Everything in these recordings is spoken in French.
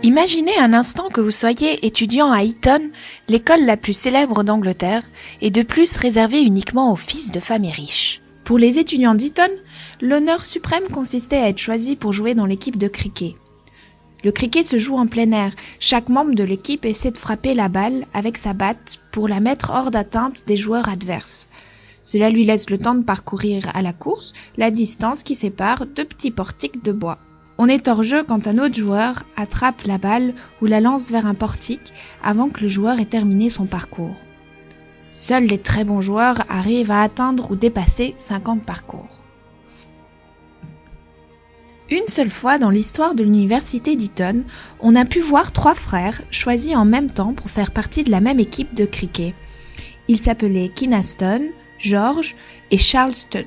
Imaginez un instant que vous soyez étudiant à Eton, l'école la plus célèbre d'Angleterre, et de plus réservée uniquement aux fils de familles riches. Pour les étudiants d'Eton, l'honneur suprême consistait à être choisi pour jouer dans l'équipe de cricket. Le cricket se joue en plein air. Chaque membre de l'équipe essaie de frapper la balle avec sa batte pour la mettre hors d'atteinte des joueurs adverses. Cela lui laisse le temps de parcourir à la course la distance qui sépare deux petits portiques de bois. On est hors jeu quand un autre joueur attrape la balle ou la lance vers un portique avant que le joueur ait terminé son parcours. Seuls les très bons joueurs arrivent à atteindre ou dépasser 50 parcours. Une seule fois dans l'histoire de l'université d'Eton, on a pu voir 3 frères choisis en même temps pour faire partie de la même équipe de cricket. Ils s'appelaient Kynaston, George et Charles Studd.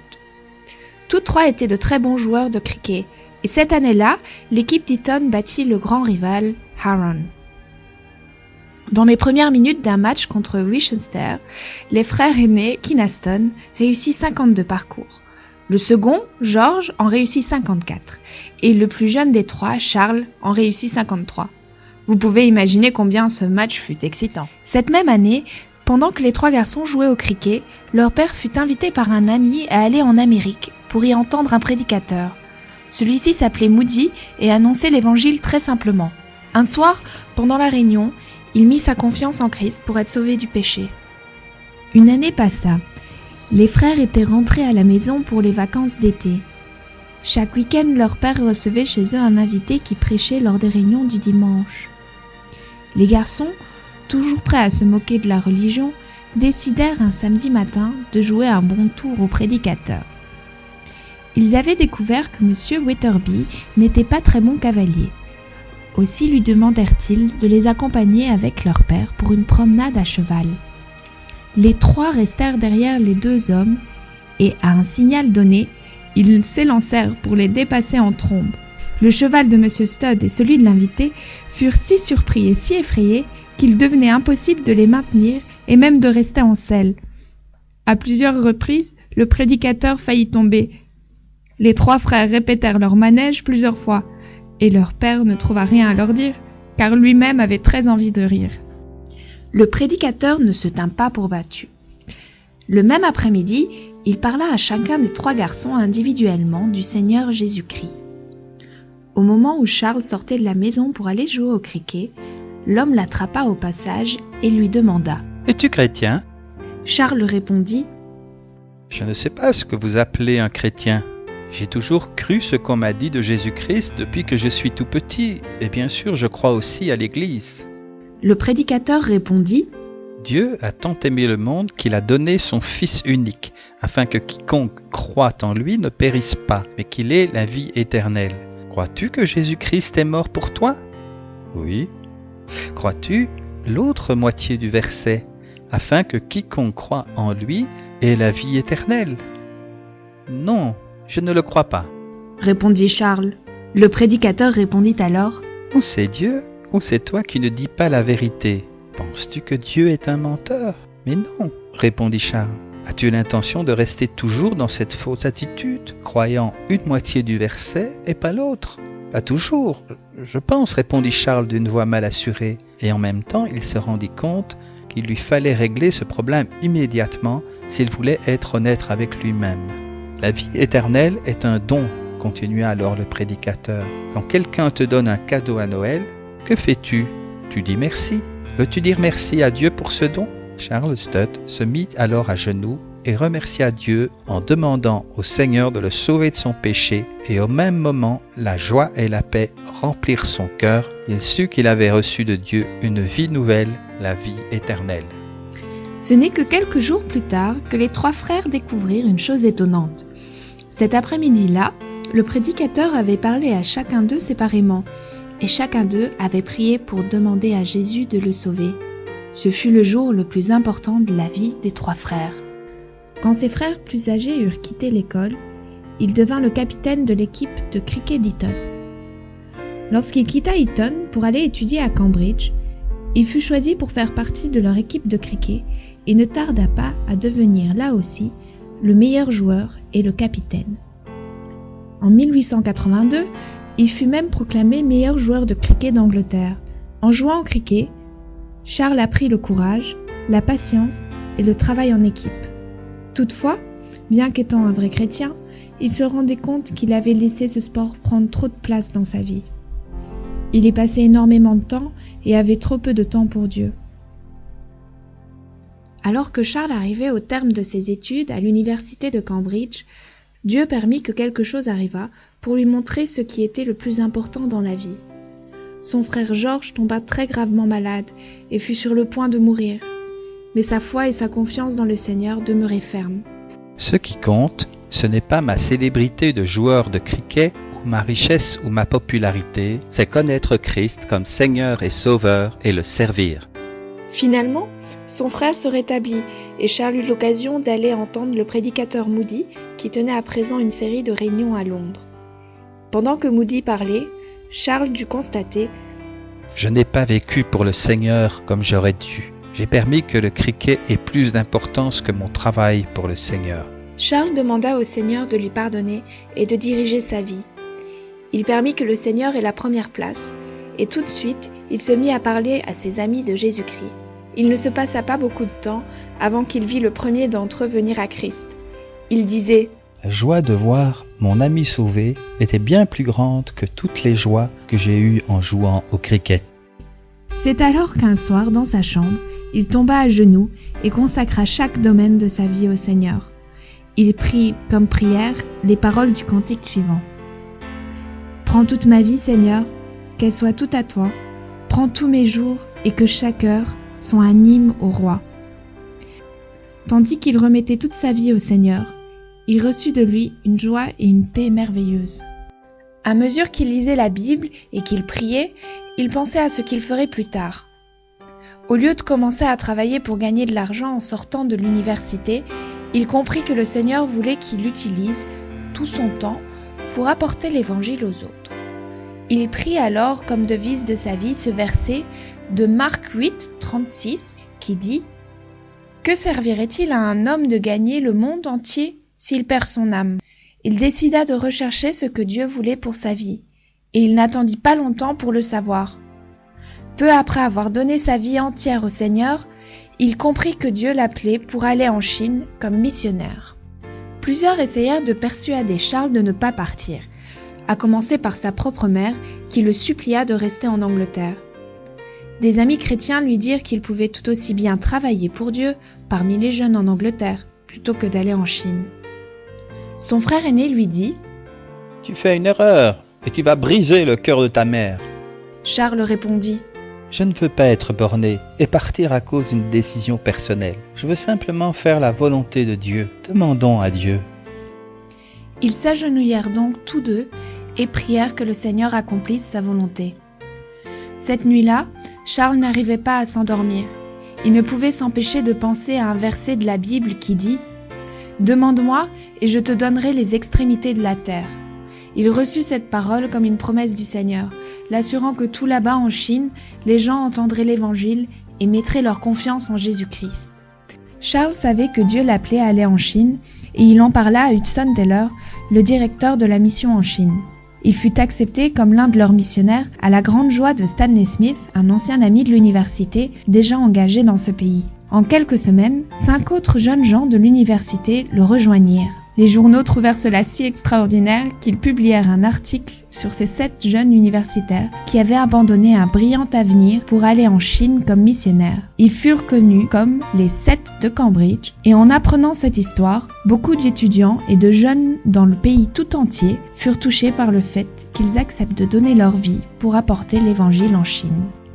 Tous 3 étaient de très bons joueurs de cricket, et cette année-là, l'équipe d'Eton battit le grand rival Harron. Dans les premières minutes d'un match contre Winchester, les frères aînés Kynaston réussissent 52 parcours. Le second, George, en réussit 54, et le plus jeune des 3, Charles, en réussit 53. Vous pouvez imaginer combien ce match fut excitant. Cette même année, pendant que les 3 garçons jouaient au cricket, leur père fut invité par un ami à aller en Amérique pour y entendre un prédicateur. Celui-ci s'appelait Moody et annonçait l'évangile très simplement. Un soir, pendant la réunion, il mit sa confiance en Christ pour être sauvé du péché. Une année passa. Les frères étaient rentrés à la maison pour les vacances d'été. Chaque week-end, leur père recevait chez eux un invité qui prêchait lors des réunions du dimanche. Les garçons, toujours prêts à se moquer de la religion, décidèrent un samedi matin de jouer un bon tour au prédicateur. Ils avaient découvert que M. Wetherby n'était pas très bon cavalier. Aussi lui demandèrent-ils de les accompagner avec leur père pour une promenade à cheval. Les 3 restèrent derrière les 2 hommes et, à un signal donné, ils s'élancèrent pour les dépasser en trombe. Le cheval de M. Studd et celui de l'invité furent si surpris et si effrayés qu'il devenait impossible de les maintenir et même de rester en selle. À plusieurs reprises, le prédicateur faillit tomber. Les 3 frères répétèrent leur manège plusieurs fois, et leur père ne trouva rien à leur dire, car lui-même avait très envie de rire. Le prédicateur ne se tint pas pour battu. Le même après-midi, il parla à chacun des 3 garçons individuellement du Seigneur Jésus-Christ. Au moment où Charles sortait de la maison pour aller jouer au cricket, l'homme l'attrapa au passage et lui demanda « Es-tu chrétien ?» Charles répondit « Je ne sais pas ce que vous appelez un chrétien. J'ai toujours cru ce qu'on m'a dit de Jésus-Christ depuis que je suis tout petit, et bien sûr je crois aussi à l'Église. » Le prédicateur répondit « Dieu a tant aimé le monde qu'il a donné son Fils unique, afin que quiconque croit en lui ne périsse pas, mais qu'il ait la vie éternelle. Crois-tu que Jésus-Christ est mort pour toi ? Oui. Crois-tu l'autre moitié du verset, afin que quiconque croit en lui ait la vie éternelle ? Non, je ne le crois pas. Répondit Charles. Le prédicateur répondit alors Ou c'est Dieu, ou c'est toi qui ne dis pas la vérité. Penses-tu que Dieu est un menteur ? Mais non, répondit Charles. As-tu l'intention de rester toujours dans cette fausse attitude, croyant une moitié du verset et pas l'autre ? Pas toujours, je pense, répondit Charles d'une voix mal assurée. Et en même temps, il se rendit compte qu'il lui fallait régler ce problème immédiatement s'il voulait être honnête avec lui-même. La vie éternelle est un don, continua alors le prédicateur. Quand quelqu'un te donne un cadeau à Noël, que fais-tu ? Tu dis merci. Veux-tu dire merci à Dieu pour ce don ? Charles Studd se mit alors à genoux et remercia Dieu en demandant au Seigneur de le sauver de son péché, et au même moment, la joie et la paix remplirent son cœur. Il sut qu'il avait reçu de Dieu une vie nouvelle, la vie éternelle. Ce n'est que quelques jours plus tard que les 3 frères découvrirent une chose étonnante. Cet après-midi-là, le prédicateur avait parlé à chacun d'eux séparément, et chacun d'eux avait prié pour demander à Jésus de le sauver. Ce fut le jour le plus important de la vie des 3 frères. Quand ses frères plus âgés eurent quitté l'école, il devint le capitaine de l'équipe de cricket d'Eton. Lorsqu'il quitta Eton pour aller étudier à Cambridge, il fut choisi pour faire partie de leur équipe de cricket et ne tarda pas à devenir là aussi le meilleur joueur et le capitaine. En 1882, Il fut même proclamé meilleur joueur de cricket d'Angleterre. En jouant au cricket, Charles apprit le courage, la patience et le travail en équipe. Toutefois, bien qu'étant un vrai chrétien, il se rendait compte qu'il avait laissé ce sport prendre trop de place dans sa vie. Il y passait énormément de temps et avait trop peu de temps pour Dieu. Alors que Charles arrivait au terme de ses études à l'université de Cambridge, Dieu permit que quelque chose arrivât pour lui montrer ce qui était le plus important dans la vie. Son frère George tomba très gravement malade et fut sur le point de mourir. Mais sa foi et sa confiance dans le Seigneur demeuraient fermes. Ce qui compte, ce n'est pas ma célébrité de joueur de cricket ou ma richesse ou ma popularité, c'est connaître Christ comme Seigneur et Sauveur et le servir. Finalement, son frère se rétablit et Charles eut l'occasion d'aller entendre le prédicateur Moody qui tenait à présent une série de réunions à Londres. Pendant que Moody parlait, Charles dut constater « Je n'ai pas vécu pour le Seigneur comme j'aurais dû. J'ai permis que le cricket ait plus d'importance que mon travail pour le Seigneur. » Charles demanda au Seigneur de lui pardonner et de diriger sa vie. Il permit que le Seigneur ait la première place et tout de suite, il se mit à parler à ses amis de Jésus-Christ. Il ne se passa pas beaucoup de temps avant qu'il vit le premier d'entre eux venir à Christ. Il disait « La joie de voir mon ami sauvé était bien plus grande que toutes les joies que j'ai eues en jouant au cricket. » C'est alors qu'un soir, dans sa chambre, il tomba à genoux et consacra chaque domaine de sa vie au Seigneur. Il prit comme prière les paroles du cantique suivant. « Prends toute ma vie, Seigneur, qu'elle soit toute à toi. Prends tous mes jours et que chaque heure soit un hymne au roi. » Tandis qu'il remettait toute sa vie au Seigneur, il reçut de lui une joie et une paix merveilleuses. À mesure qu'il lisait la Bible et qu'il priait, il pensait à ce qu'il ferait plus tard. Au lieu de commencer à travailler pour gagner de l'argent en sortant de l'université, il comprit que le Seigneur voulait qu'il utilise tout son temps pour apporter l'Évangile aux autres. Il prit alors comme devise de sa vie ce verset de Marc 8, 36 qui dit « Que servirait-il à un homme de gagner le monde entier s'il perd son âme ?» Il décida de rechercher ce que Dieu voulait pour sa vie, et il n'attendit pas longtemps pour le savoir. Peu après avoir donné sa vie entière au Seigneur, il comprit que Dieu l'appelait pour aller en Chine comme missionnaire. Plusieurs essayèrent de persuader Charles de ne pas partir, à commencer par sa propre mère qui le supplia de rester en Angleterre. Des amis chrétiens lui dirent qu'il pouvait tout aussi bien travailler pour Dieu parmi les jeunes en Angleterre, plutôt que d'aller en Chine. Son frère aîné lui dit « Tu fais une erreur et tu vas briser le cœur de ta mère. » Charles répondit « Je ne veux pas être borné et partir à cause d'une décision personnelle. Je veux simplement faire la volonté de Dieu. Demandons à Dieu. » Ils s'agenouillèrent donc tous deux et prièrent que le Seigneur accomplisse sa volonté. Cette nuit-là, Charles n'arrivait pas à s'endormir. Il ne pouvait s'empêcher de penser à un verset de la Bible qui dit « Demande-moi et je te donnerai les extrémités de la terre. » Il reçut cette parole comme une promesse du Seigneur, l'assurant que tout là-bas en Chine, les gens entendraient l'Évangile et mettraient leur confiance en Jésus-Christ. Charles savait que Dieu l'appelait à aller en Chine et il en parla à Hudson Taylor, le directeur de la mission en Chine. Il fut accepté comme l'un de leurs missionnaires à la grande joie de Stanley Smith, un ancien ami de l'université déjà engagé dans ce pays. En quelques semaines, 5 autres jeunes gens de l'université le rejoignirent. Les journaux trouvèrent cela si extraordinaire qu'ils publièrent un article sur ces 7 jeunes universitaires qui avaient abandonné un brillant avenir pour aller en Chine comme missionnaires. Ils furent connus comme les 7 de Cambridge et en apprenant cette histoire, beaucoup d'étudiants et de jeunes dans le pays tout entier furent touchés par le fait qu'ils acceptent de donner leur vie pour apporter l'Évangile en Chine.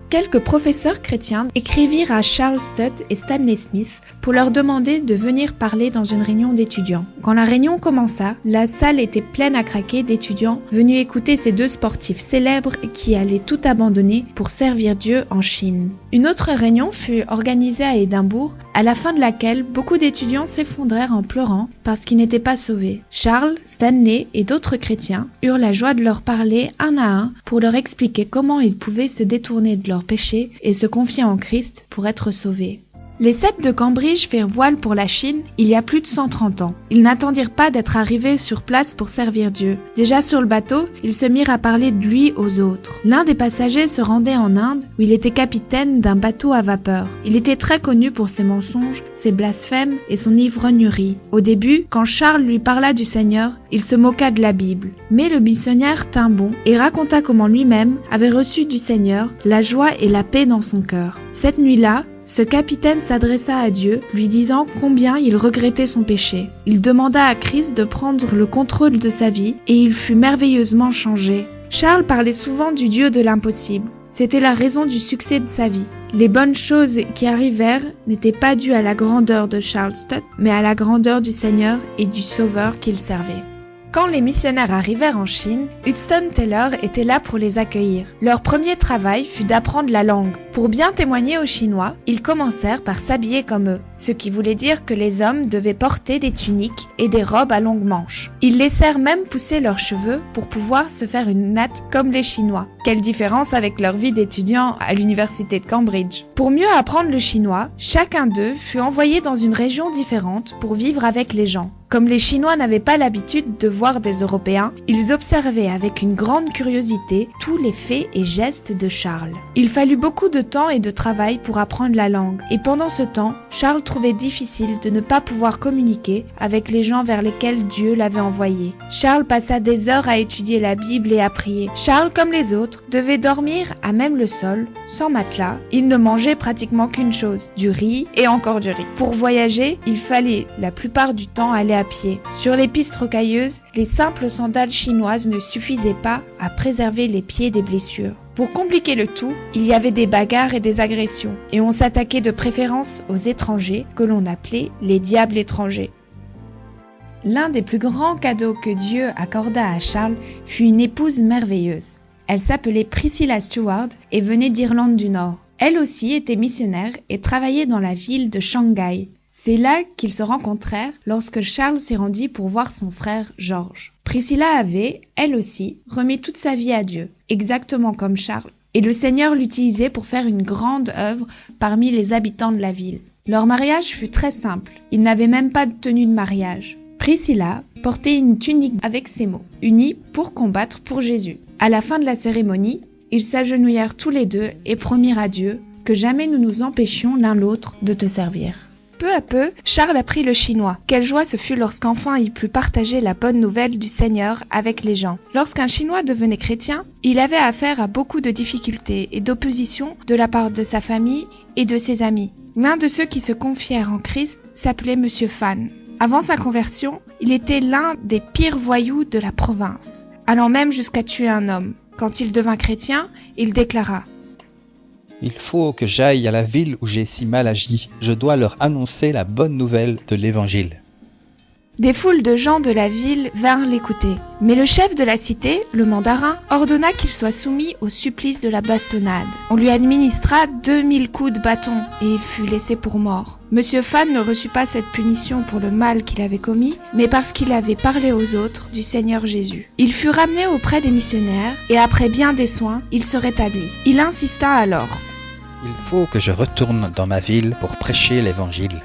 Quelques professeurs chrétiens écrivirent à Charles Studd et Stanley Smith pour leur demander de venir parler dans une réunion d'étudiants. Quand la réunion commença, la salle était pleine à craquer d'étudiants venus écouter ces 2 sportifs célèbres qui allaient tout abandonner pour servir Dieu en Chine. Une autre réunion fut organisée à Édimbourg, à la fin de laquelle beaucoup d'étudiants s'effondrèrent en pleurant parce qu'ils n'étaient pas sauvés. Charles, Stanley et d'autres chrétiens eurent la joie de leur parler un à un pour leur expliquer comment ils pouvaient se détourner de leurs péchés et se confier en Christ pour être sauvés. Les Sept de Cambridge firent voile pour la Chine il y a plus de 130 ans. Ils n'attendirent pas d'être arrivés sur place pour servir Dieu. Déjà sur le bateau, ils se mirent à parler de lui aux autres. L'un des passagers se rendait en Inde où il était capitaine d'un bateau à vapeur. Il était très connu pour ses mensonges, ses blasphèmes et son ivrognerie. Au début, quand Charles lui parla du Seigneur, il se moqua de la Bible. Mais le missionnaire tint bon et raconta comment lui-même avait reçu du Seigneur la joie et la paix dans son cœur. Cette nuit-là, ce capitaine s'adressa à Dieu, lui disant combien il regrettait son péché. Il demanda à Christ de prendre le contrôle de sa vie et il fut merveilleusement changé. Charles parlait souvent du Dieu de l'impossible. C'était la raison du succès de sa vie. Les bonnes choses qui arrivèrent n'étaient pas dues à la grandeur de Charles Stott, mais à la grandeur du Seigneur et du Sauveur qu'il servait. Quand les missionnaires arrivèrent en Chine, Hudson Taylor était là pour les accueillir. Leur premier travail fut d'apprendre la langue. Pour bien témoigner aux Chinois, ils commencèrent par s'habiller comme eux, ce qui voulait dire que les hommes devaient porter des tuniques et des robes à longues manches. Ils laissèrent même pousser leurs cheveux pour pouvoir se faire une natte comme les Chinois. Quelle différence avec leur vie d'étudiant à l'université de Cambridge. Pour mieux apprendre le chinois, chacun d'eux fut envoyé dans une région différente pour vivre avec les gens. Comme les Chinois n'avaient pas l'habitude de voir des Européens, ils observaient avec une grande curiosité tous les faits et gestes de Charles. Il fallut beaucoup de temps et de travail pour apprendre la langue, et pendant ce temps, Charles trouvait difficile de ne pas pouvoir communiquer avec les gens vers lesquels Dieu l'avait envoyé. Charles passa des heures à étudier la Bible et à prier. Charles, comme les autres, devait dormir à même le sol, sans matelas. Il ne mangeait pratiquement qu'une chose, du riz et encore du riz. Pour voyager, il fallait la plupart du temps aller à pied. Sur les pistes rocailleuses, les simples sandales chinoises ne suffisaient pas à préserver les pieds des blessures. Pour compliquer le tout, il y avait des bagarres et des agressions, et on s'attaquait de préférence aux étrangers, que l'on appelait les diables étrangers. L'un des plus grands cadeaux que Dieu accorda à Charles fut une épouse merveilleuse. Elle s'appelait Priscilla Stewart et venait d'Irlande du Nord. Elle aussi était missionnaire et travaillait dans la ville de Shanghai. C'est là qu'ils se rencontrèrent lorsque Charles s'y rendit pour voir son frère George. Priscilla avait, elle aussi, remis toute sa vie à Dieu, exactement comme Charles, et le Seigneur l'utilisait pour faire une grande œuvre parmi les habitants de la ville. Leur mariage fut très simple, ils n'avaient même pas de tenue de mariage. Priscilla portait une tunique avec ces mots « Unis pour combattre pour Jésus ». À la fin de la cérémonie, ils s'agenouillèrent tous les deux et promirent à Dieu que jamais nous nous empêchions l'un l'autre de te servir. Peu à peu, Charles apprit le chinois. Quelle joie ce fut lorsqu'enfin il put partager la bonne nouvelle du Seigneur avec les gens. Lorsqu'un Chinois devenait chrétien, il avait affaire à beaucoup de difficultés et d'opposition de la part de sa famille et de ses amis. L'un de ceux qui se confièrent en Christ s'appelait Monsieur Fan. Avant sa conversion, il était l'un des pires voyous de la province, allant même jusqu'à tuer un homme. Quand il devint chrétien, il déclara « Il faut que j'aille à la ville où j'ai si mal agi. Je dois leur annoncer la bonne nouvelle de l'Évangile. » Des foules de gens de la ville vinrent l'écouter. Mais le chef de la cité, le mandarin, ordonna qu'il soit soumis au supplice de la bastonnade. On lui administra 2000 coups de bâton et il fut laissé pour mort. Monsieur Fan ne reçut pas cette punition pour le mal qu'il avait commis, mais parce qu'il avait parlé aux autres du Seigneur Jésus. Il fut ramené auprès des missionnaires et après bien des soins, il se rétablit. Il insista alors. « Il faut que je retourne dans ma ville pour prêcher l'Évangile. »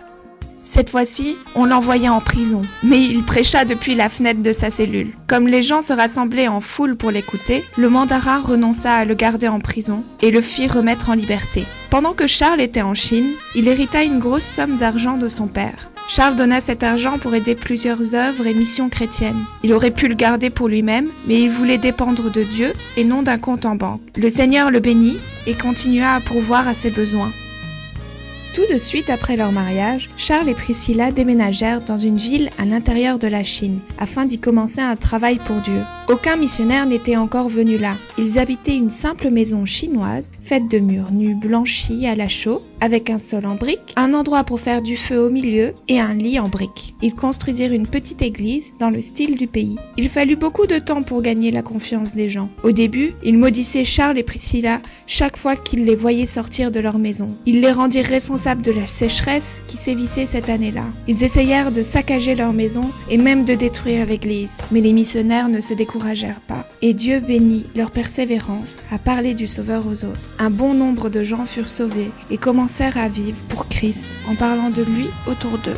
Cette fois-ci, on l'envoya en prison, mais il prêcha depuis la fenêtre de sa cellule. Comme les gens se rassemblaient en foule pour l'écouter, le mandarin renonça à le garder en prison et le fit remettre en liberté. Pendant que Charles était en Chine, il hérita une grosse somme d'argent de son père. Charles donna cet argent pour aider plusieurs œuvres et missions chrétiennes. Il aurait pu le garder pour lui-même, mais il voulait dépendre de Dieu et non d'un compte en banque. Le Seigneur le bénit et continua à pourvoir à ses besoins. Tout de suite après leur mariage, Charles et Priscilla déménagèrent dans une ville à l'intérieur de la Chine, afin d'y commencer un travail pour Dieu. Aucun missionnaire n'était encore venu là. Ils habitaient une simple maison chinoise, faite de murs nus blanchis à la chaux, avec un sol en briques, un endroit pour faire du feu au milieu et un lit en briques. Ils construisirent une petite église dans le style du pays. Il fallut beaucoup de temps pour gagner la confiance des gens. Au début, ils maudissaient Charles et Priscilla chaque fois qu'ils les voyaient sortir de leur maison. Ils les rendirent responsables de la sécheresse qui sévissait cette année-là. Ils essayèrent de saccager leur maison et même de détruire l'église. Mais les missionnaires ne se découragèrent pas. Et Dieu bénit leur persévérance à parler du Sauveur aux autres. Un bon nombre de gens furent sauvés et commencèrent commencèrent à vivre pour Christ en parlant de lui autour d'eux.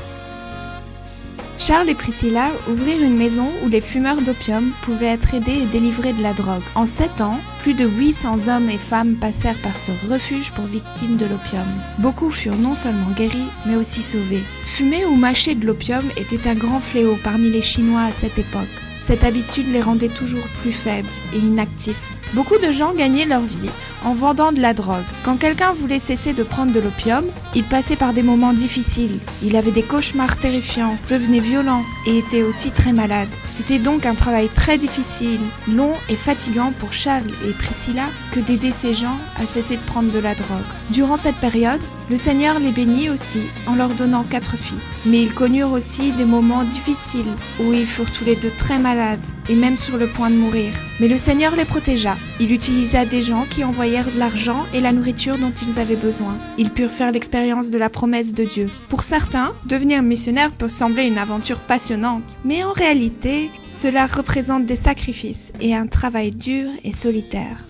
Charles et Priscilla ouvrirent une maison où les fumeurs d'opium pouvaient être aidés et délivrés de la drogue. En 7 ans, plus de 800 hommes et femmes passèrent par ce refuge pour victimes de l'opium. Beaucoup furent non seulement guéris, mais aussi sauvés. Fumer ou mâcher de l'opium était un grand fléau parmi les Chinois à cette époque. Cette habitude les rendait toujours plus faibles et inactifs. Beaucoup de gens gagnaient leur vie en vendant de la drogue. Quand quelqu'un voulait cesser de prendre de l'opium, il passait par des moments difficiles. Il avait des cauchemars terrifiants, devenait violent et était aussi très malade. C'était donc un travail très difficile, long et fatigant pour Charles et Priscilla que d'aider ces gens à cesser de prendre de la drogue. Durant cette période, le Seigneur les bénit aussi en leur donnant 4 filles. Mais ils connurent aussi des moments difficiles où ils furent tous les deux très malades et même sur le point de mourir. Mais le Seigneur les protégea. Il utilisa des gens qui envoyèrent de l'argent et la nourriture dont ils avaient besoin. Ils purent faire l'expérience de la promesse de Dieu. Pour certains, devenir missionnaire peut sembler une aventure passionnante, mais en réalité, cela représente des sacrifices et un travail dur et solitaire.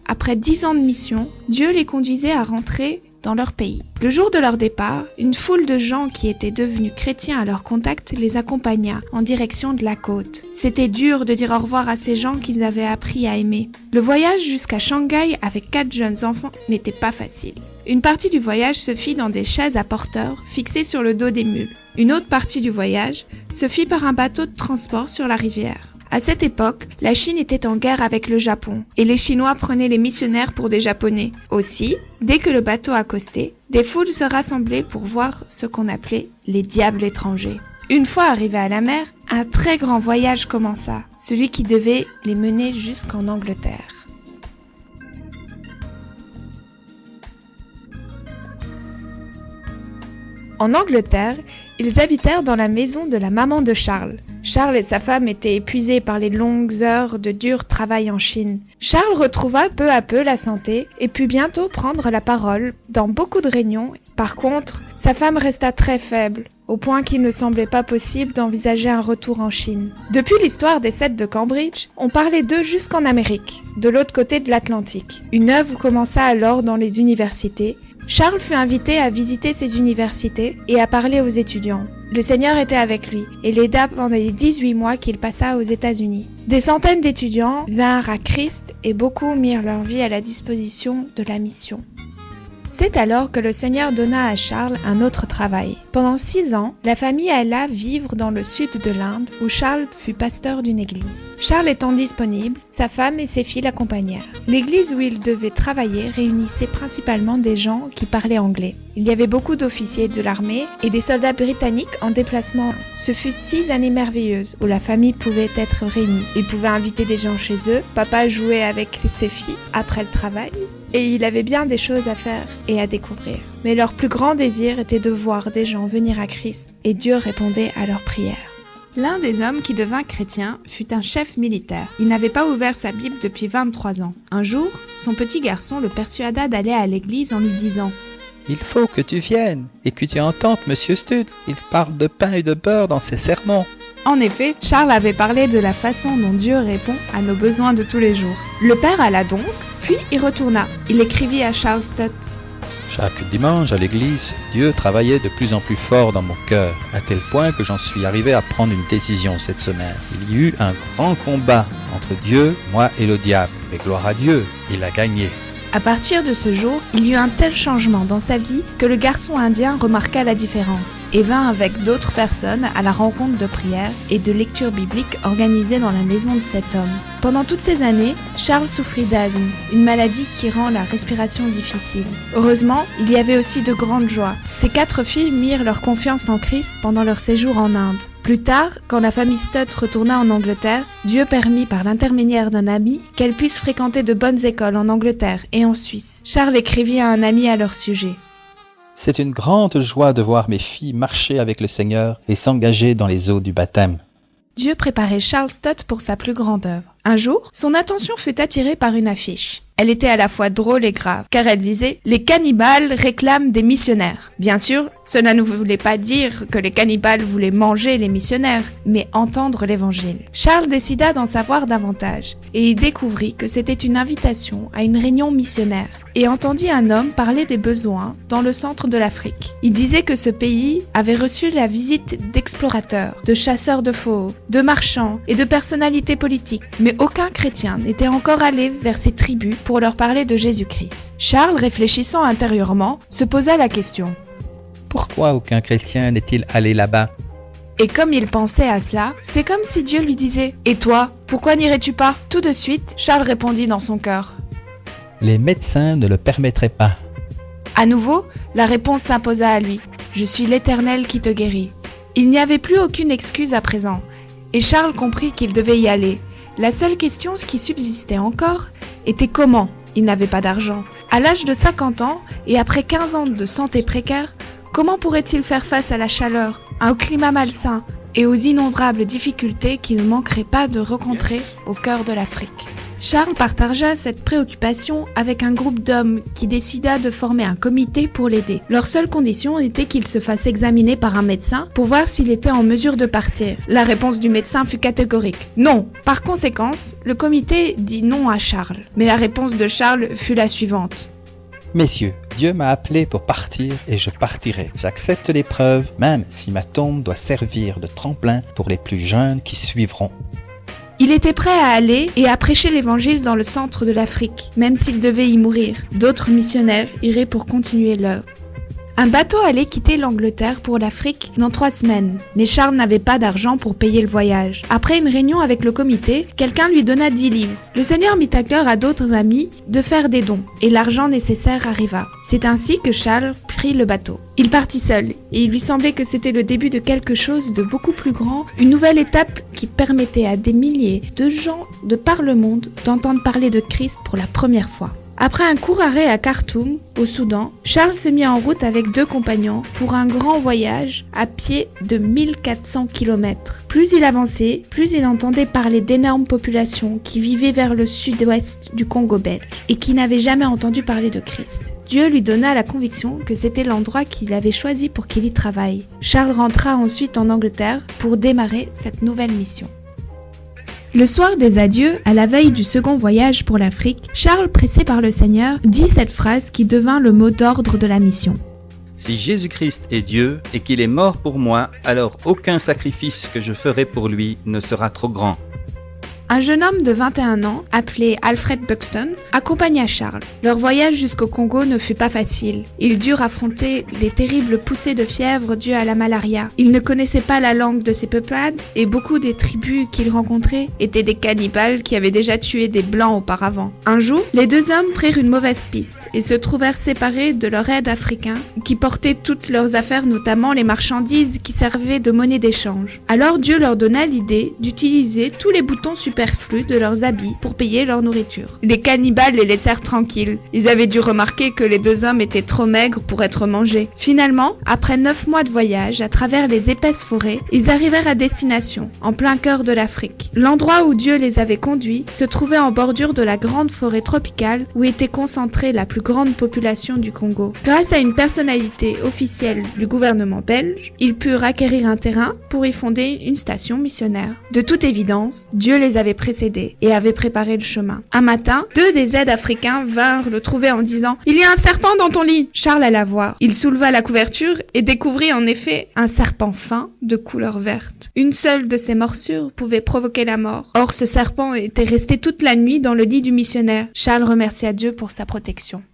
Après 10 ans de mission, Dieu les conduisait à rentrer dans leur pays. Le jour de leur départ, une foule de gens qui étaient devenus chrétiens à leur contact les accompagna en direction de la côte. C'était dur de dire au revoir à ces gens qu'ils avaient appris à aimer. Le voyage jusqu'à Shanghai avec 4 jeunes enfants n'était pas facile. Une partie du voyage se fit dans des chaises à porteurs fixées sur le dos des mules. Une autre partie du voyage se fit par un bateau de transport sur la rivière. À cette époque, la Chine était en guerre avec le Japon et les Chinois prenaient les missionnaires pour des Japonais. Aussi, dès que le bateau accostait, des foules se rassemblaient pour voir ce qu'on appelait les diables étrangers. Une fois arrivés à la mer, un très grand voyage commença, celui qui devait les mener jusqu'en Angleterre. En Angleterre, ils habitèrent dans la maison de la maman de Charles. Charles et sa femme étaient épuisés par les longues heures de dur travail en Chine. Charles retrouva peu à peu la santé et put bientôt prendre la parole dans beaucoup de réunions. Par contre, sa femme resta très faible, au point qu'il ne semblait pas possible d'envisager un retour en Chine. Depuis l'histoire des 7 de Cambridge, on parlait d'eux jusqu'en Amérique, de l'autre côté de l'Atlantique. Une œuvre commença alors dans les universités. Charles fut invité à visiter ces universités et à parler aux étudiants. Le Seigneur était avec lui et l'aida pendant les 18 mois qu'il passa aux États-Unis. Des centaines d'étudiants vinrent à Christ et beaucoup mirent leur vie à la disposition de la mission. C'est alors que le Seigneur donna à Charles un autre travail. Pendant 6 ans, la famille alla vivre dans le sud de l'Inde où Charles fut pasteur d'une église. Charles étant disponible, sa femme et ses filles l'accompagnèrent. L'église où il devait travailler réunissait principalement des gens qui parlaient anglais. Il y avait beaucoup d'officiers de l'armée et des soldats britanniques en déplacement. Ce fut 6 années merveilleuses où la famille pouvait être réunie. Ils pouvaient inviter des gens chez eux, papa jouait avec ses filles après le travail, et il avait bien des choses à faire et à découvrir. Mais leur plus grand désir était de voir des gens venir à Christ, et Dieu répondait à leurs prières. L'un des hommes qui devint chrétien fut un chef militaire. Il n'avait pas ouvert sa Bible depuis 23 ans. Un jour, son petit garçon le persuada d'aller à l'église en lui disant « Il faut que tu viennes et que tu entendes Monsieur Stud. Il parle de pain et de beurre dans ses sermons. » En effet, Charles avait parlé de la façon dont Dieu répond à nos besoins de tous les jours. Le père alla donc, puis y retourna. Il écrivit à Charles Stott. Chaque dimanche à l'église, Dieu travaillait de plus en plus fort dans mon cœur, à tel point que j'en suis arrivé à prendre une décision cette semaine. Il y eut un grand combat entre Dieu, moi et le diable. Mais gloire à Dieu, il a gagné. À partir de ce jour, il y eut un tel changement dans sa vie que le garçon indien remarqua la différence et vint avec d'autres personnes à la rencontre de prières et de lectures bibliques organisées dans la maison de cet homme. Pendant toutes ces années, Charles souffrit d'asthme, une maladie qui rend la respiration difficile. Heureusement, il y avait aussi de grandes joies. Ces 4 filles mirent leur confiance en Christ pendant leur séjour en Inde. Plus tard, quand la famille Stott retourna en Angleterre, Dieu permit par l'intermédiaire d'un ami qu'elle puisse fréquenter de bonnes écoles en Angleterre et en Suisse. Charles écrivit à un ami à leur sujet. C'est une grande joie de voir mes filles marcher avec le Seigneur et s'engager dans les eaux du baptême. Dieu préparait Charles Stott pour sa plus grande œuvre. Un jour, son attention fut attirée par une affiche. Elle était à la fois drôle et grave, car elle disait « Les cannibales réclament des missionnaires ». Bien sûr, cela ne voulait pas dire que les cannibales voulaient manger les missionnaires, mais entendre l'évangile. Charles décida d'en savoir davantage, et il découvrit que c'était une invitation à une réunion missionnaire, et entendit un homme parler des besoins dans le centre de l'Afrique. Il disait que ce pays avait reçu la visite d'explorateurs, de chasseurs de fauves, de marchands et de personnalités politiques, mais aucun chrétien n'était encore allé vers ces tribus pour leur parler de Jésus-Christ. Charles, réfléchissant intérieurement, se posa la question. Pourquoi aucun chrétien n'est-il allé là-bas ? Et comme il pensait à cela, c'est comme si Dieu lui disait « Et toi, pourquoi n'irais-tu pas ?» Tout de suite, Charles répondit dans son cœur. Les médecins ne le permettraient pas. À nouveau, la réponse s'imposa à lui. « Je suis l'Éternel qui te guérit. » Il n'y avait plus aucune excuse à présent, et Charles comprit qu'il devait y aller. La seule question qui subsistait encore était comment. Il n'avait pas d'argent. À l'âge de 50 ans, et après 15 ans de santé précaire, comment pourrait-il faire face à la chaleur, au climat malsain et aux innombrables difficultés qu'il ne manquerait pas de rencontrer au cœur de l'Afrique ? Charles partagea cette préoccupation avec un groupe d'hommes qui décida de former un comité pour l'aider. Leur seule condition était qu'il se fasse examiner par un médecin pour voir s'il était en mesure de partir. La réponse du médecin fut catégorique. Non. Par conséquence, le comité dit non à Charles. Mais la réponse de Charles fut la suivante. Messieurs, Dieu m'a appelé pour partir et je partirai. J'accepte l'épreuve, même si ma tombe doit servir de tremplin pour les plus jeunes qui suivront. Il était prêt à aller et à prêcher l'évangile dans le centre de l'Afrique, même s'il devait y mourir. D'autres missionnaires iraient pour continuer l'œuvre. Un bateau allait quitter l'Angleterre pour l'Afrique dans 3 semaines, mais Charles n'avait pas d'argent pour payer le voyage. Après une réunion avec le comité, quelqu'un lui donna 10 livres. Le Seigneur mit à cœur à d'autres amis de faire des dons, et l'argent nécessaire arriva. C'est ainsi que Charles prit le bateau. Il partit seul, et il lui semblait que c'était le début de quelque chose de beaucoup plus grand, une nouvelle étape qui permettait à des milliers de gens de par le monde d'entendre parler de Christ pour la première fois. Après un court arrêt à Khartoum, au Soudan, Charles se mit en route avec 2 compagnons pour un grand voyage à pied de 1400 km. Plus il avançait, plus il entendait parler d'énormes populations qui vivaient vers le sud-ouest du Congo belge et qui n'avaient jamais entendu parler de Christ. Dieu lui donna la conviction que c'était l'endroit qu'il avait choisi pour qu'il y travaille. Charles rentra ensuite en Angleterre pour démarrer cette nouvelle mission. Le soir des adieux, à la veille du second voyage pour l'Afrique, Charles, pressé par le Seigneur, dit cette phrase qui devint le mot d'ordre de la mission. Si Jésus-Christ est Dieu et qu'il est mort pour moi, alors aucun sacrifice que je ferai pour lui ne sera trop grand. Un jeune homme de 21 ans, appelé Alfred Buxton, accompagna Charles. Leur voyage jusqu'au Congo ne fut pas facile. Ils durent affronter les terribles poussées de fièvre dues à la malaria. Ils ne connaissaient pas la langue de ces peuplades et beaucoup des tribus qu'ils rencontraient étaient des cannibales qui avaient déjà tué des blancs auparavant. Un jour, les 2 hommes prirent une mauvaise piste et se trouvèrent séparés de leur aide africain qui portait toutes leurs affaires, notamment les marchandises qui servaient de monnaie d'échange. Alors Dieu leur donna l'idée d'utiliser tous les boutons superflus de leurs habits pour payer leur nourriture. Les cannibales les laissèrent tranquilles. Ils avaient dû remarquer que les 2 hommes étaient trop maigres pour être mangés. Finalement, après 9 mois de voyage à travers les épaisses forêts, ils arrivèrent à destination, en plein cœur de l'Afrique. L'endroit où Dieu les avait conduits se trouvait en bordure de la grande forêt tropicale où était concentrée la plus grande population du Congo. Grâce à une personnalité officielle du gouvernement belge, ils purent acquérir un terrain pour y fonder une station missionnaire. De toute évidence, Dieu les avait précédés et avait préparé le chemin. Un matin, 2 des aides africains vinrent le trouver en disant « Il y a un serpent dans ton lit !» Charles alla voir. Il souleva la couverture et découvrit en effet un serpent fin de couleur verte. Une seule de ses morsures pouvait provoquer la mort. Or, ce serpent était resté toute la nuit dans le lit du missionnaire. Charles remercia Dieu pour sa protection.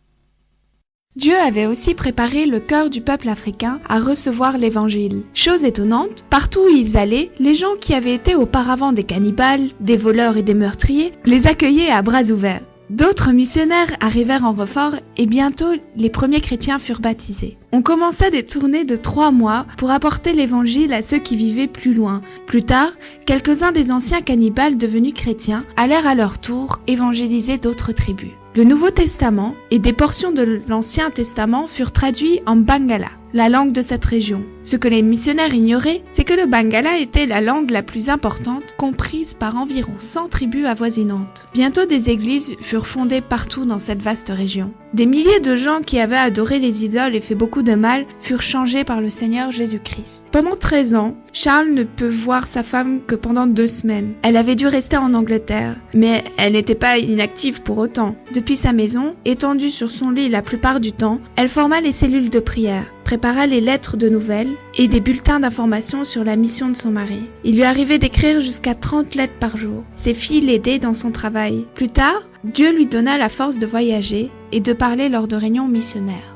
Dieu avait aussi préparé le cœur du peuple africain à recevoir l'évangile. Chose étonnante, partout où ils allaient, les gens qui avaient été auparavant des cannibales, des voleurs et des meurtriers, les accueillaient à bras ouverts. D'autres missionnaires arrivèrent en renfort et bientôt les premiers chrétiens furent baptisés. On commença des tournées de 3 mois pour apporter l'évangile à ceux qui vivaient plus loin. Plus tard, quelques-uns des anciens cannibales devenus chrétiens allèrent à leur tour évangéliser d'autres tribus. Le Nouveau Testament et des portions de l'Ancien Testament furent traduits en Bangala. la langue de cette région. Ce que les missionnaires ignoraient, c'est que le Bangala était la langue la plus importante, comprise par environ 100 tribus avoisinantes. Bientôt des églises furent fondées partout dans cette vaste région. Des milliers de gens qui avaient adoré les idoles et fait beaucoup de mal furent changés par le Seigneur Jésus-Christ. Pendant 13 ans, Charles ne peut voir sa femme que pendant 2 semaines. Elle avait dû rester en Angleterre, mais elle n'était pas inactive pour autant. Depuis sa maison, étendue sur son lit la plupart du temps, elle forma les cellules de prière, prépara les lettres de nouvelles et des bulletins d'information sur la mission de son mari. Il lui arrivait d'écrire jusqu'à 30 lettres par jour. Ses filles l'aidaient dans son travail. Plus tard, Dieu lui donna la force de voyager et de parler lors de réunions missionnaires.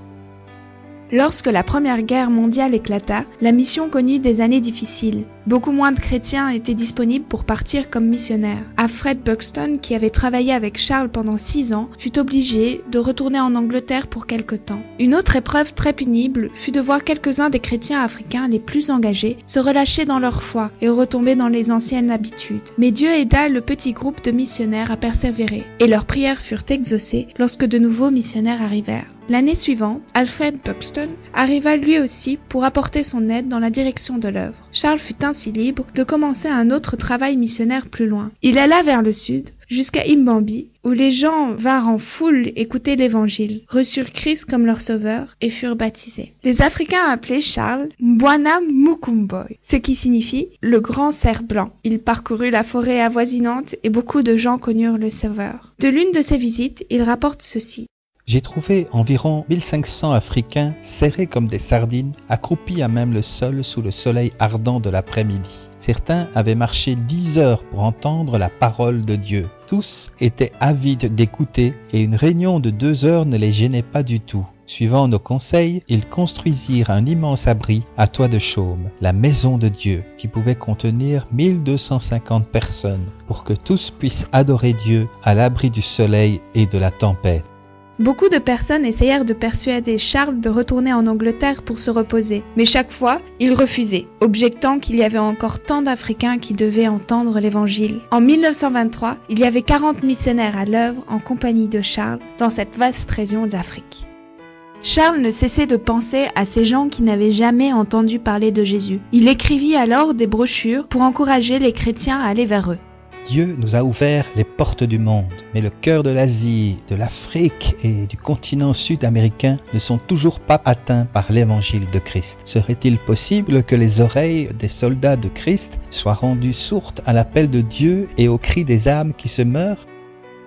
Lorsque la Première Guerre mondiale éclata, la mission connut des années difficiles. Beaucoup moins de chrétiens étaient disponibles pour partir comme missionnaires. Alfred Buxton, qui avait travaillé avec Charles pendant 6 ans, fut obligé de retourner en Angleterre pour quelque temps. Une autre épreuve très pénible fut de voir quelques-uns des chrétiens africains les plus engagés se relâcher dans leur foi et retomber dans les anciennes habitudes. Mais Dieu aida le petit groupe de missionnaires à persévérer, et leurs prières furent exaucées lorsque de nouveaux missionnaires arrivèrent. L'année suivante, Alfred Buxton arriva lui aussi pour apporter son aide dans la direction de l'œuvre. Charles fut ainsi libre de commencer un autre travail missionnaire plus loin. Il alla vers le sud, jusqu'à Imbambi, où les gens vinrent en foule écouter l'évangile, reçurent Christ comme leur sauveur et furent baptisés. Les Africains appelaient Charles Mbwana Mukumboy, ce qui signifie le grand cerf blanc. Il parcourut la forêt avoisinante et beaucoup de gens connurent le sauveur. De l'une de ses visites, il rapporte ceci. J'ai trouvé environ 1500 Africains serrés comme des sardines, accroupis à même le sol sous le soleil ardent de l'après-midi. Certains avaient marché 10 heures pour entendre la parole de Dieu. Tous étaient avides d'écouter et une réunion de 2 heures ne les gênait pas du tout. Suivant nos conseils, ils construisirent un immense abri à toit de chaume, la maison de Dieu, qui pouvait contenir 1250 personnes, pour que tous puissent adorer Dieu à l'abri du soleil et de la tempête. Beaucoup de personnes essayèrent de persuader Charles de retourner en Angleterre pour se reposer, mais chaque fois, il refusait, objectant qu'il y avait encore tant d'Africains qui devaient entendre l'Évangile. En 1923, il y avait 40 missionnaires à l'œuvre en compagnie de Charles dans cette vaste région d'Afrique. Charles ne cessait de penser à ces gens qui n'avaient jamais entendu parler de Jésus. Il écrivit alors des brochures pour encourager les chrétiens à aller vers eux. Dieu nous a ouvert les portes du monde, mais le cœur de l'Asie, de l'Afrique et du continent sud-américain ne sont toujours pas atteints par l'évangile de Christ. Serait-il possible que les oreilles des soldats de Christ soient rendues sourdes à l'appel de Dieu et au cri des âmes qui se meurent ?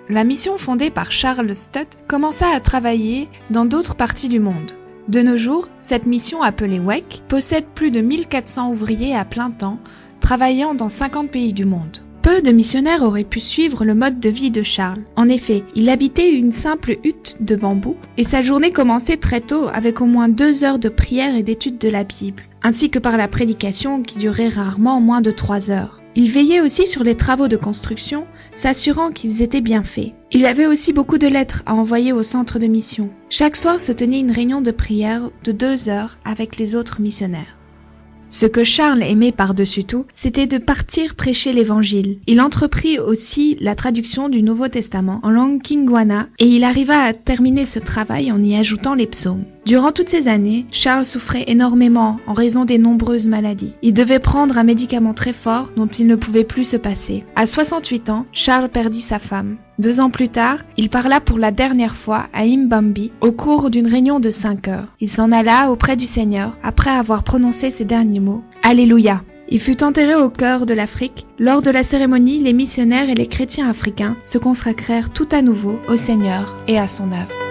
La mission fondée par Charles Stott commença à travailler dans d'autres parties du monde. De nos jours, cette mission appelée WEC possède plus de 1400 ouvriers à plein temps, travaillant dans 50 pays du monde. Peu de missionnaires auraient pu suivre le mode de vie de Charles. En effet, il habitait une simple hutte de bambou et sa journée commençait très tôt avec au moins 2 heures de prière et d'étude de la Bible, ainsi que par la prédication qui durait rarement moins de 3 heures. Il veillait aussi sur les travaux de construction, s'assurant qu'ils étaient bien faits. Il avait aussi beaucoup de lettres à envoyer au centre de mission. Chaque soir se tenait une réunion de prière de 2 heures avec les autres missionnaires. Ce que Charles aimait par-dessus tout, c'était de partir prêcher l'évangile. Il entreprit aussi la traduction du Nouveau Testament en langue kingwana et il arriva à terminer ce travail en y ajoutant les psaumes. Durant toutes ces années, Charles souffrait énormément en raison des nombreuses maladies. Il devait prendre un médicament très fort dont il ne pouvait plus se passer. À 68 ans, Charles perdit sa femme. 2 ans plus tard, il parla pour la dernière fois à Imbambi au cours d'une réunion de 5 heures. Il s'en alla auprès du Seigneur après avoir prononcé ces derniers mots. Alléluia! Il fut enterré au cœur de l'Afrique. Lors de la cérémonie, les missionnaires et les chrétiens africains se consacrèrent tout à nouveau au Seigneur et à son œuvre.